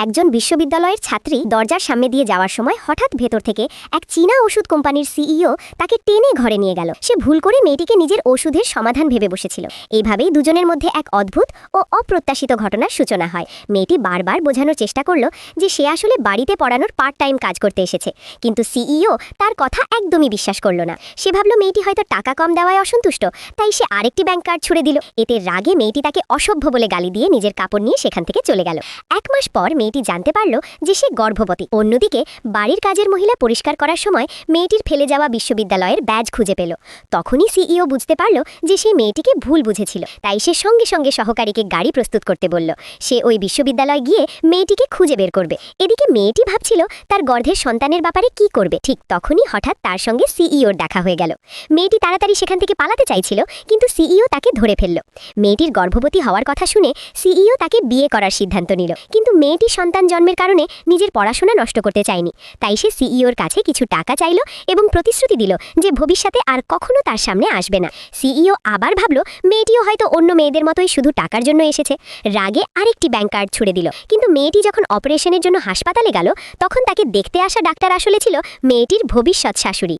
একজন বিশ্ববিদ্যালয়ের ছাত্রী দরজার সামনে দিয়ে যাওয়ার সময় হঠাৎ ভেতর থেকে এক চীনা ওষুধ কোম্পানির সিইও তাকে টেনে ঘরে নিয়ে গেল। সে ভুল করে মেয়েটিকে নিজের ওষুধের সমাধান ভেবে বসেছিল। এইভাবেই দুজনের মধ্যে এক অদ্ভুত ও অপ্রত্যাশিত ঘটনার সূচনা হয়। মেয়েটি বারবার বোঝানোর চেষ্টা করলো যে সে আসলে বাড়িতে পড়ানোর পার্ট টাইম কাজ করতে এসেছে, কিন্তু সিইও তার কথা একদমই বিশ্বাস করল না। সে ভাবল মেয়েটি হয়তো টাকা কম দেওয়ায় অসন্তুষ্ট, তাই সে আরেকটি ব্যাংক কার্ড ছুড়ে দিল। এতে রাগে মেয়েটি তাকে অসভ্য বলে গালি দিয়ে নিজের কাপড় নিয়ে সেখান থেকে চলে গেল। 1 মাস পর মেয়েটি জানতে পারল যে সে গর্ভবতী। অন্যদিকে বাড়ির কাজের মহিলা পরিষ্কার করার সময় মেয়েটির ফেলে যাওয়া বিশ্ববিদ্যালয়ের ব্যাজ খুঁজে পেল। তখনই সিইও বুঝতে পারল যে সে মেয়েটিকে ভুল বুঝেছিল, তাই সে সঙ্গে সঙ্গে সহকারীকে গাড়ি প্রস্তুত করতে বলল। সে ওই বিশ্ববিদ্যালয়ে গিয়ে মেয়েটিকে খুঁজে বের করবে। এদিকে মেয়েটি ভাবছিল তার গর্ভের সন্তানের ব্যাপারে কি করবে। ঠিক তখনই হঠাৎ তার সঙ্গে সিইওর দেখা হয়ে গেল। মেয়েটি তাড়াতাড়ি সেখান থেকে পালাতে চাইছিল, কিন্তু সিইও তাকে ধরে ফেলল। মেয়েটির গর্ভবতী হওয়ার কথা শুনে সিইও তাকে বিয়ে করার সিদ্ধান্ত নিল, কিন্তু মেয়েটি সন্তান জন্মের কারণে নিজের পড়াশোনা নষ্ট করতে চায়নি। তাই সে সিইওর কাছে কিছু টাকা চাইল এবং প্রতিশ্রুতি দিল যে ভবিষ্যতে আর কখনো তার সামনে আসবে না। সিইও আবার ভাবল মেয়েটিও হয়তো অন্য মেয়েদের মতোই শুধু টাকার জন্য এসেছে। রাগে আরেকটি ব্যাংক কার্ড ছুড়ে দিল, কিন্তু মেয়েটি যখন অপারেশনের জন্য হাসপাতালে গেল তখন তাকে দেখতে আসা ডাক্তার আসলে ছিল মেয়েটির ভবিষ্যৎ শাশুড়ি।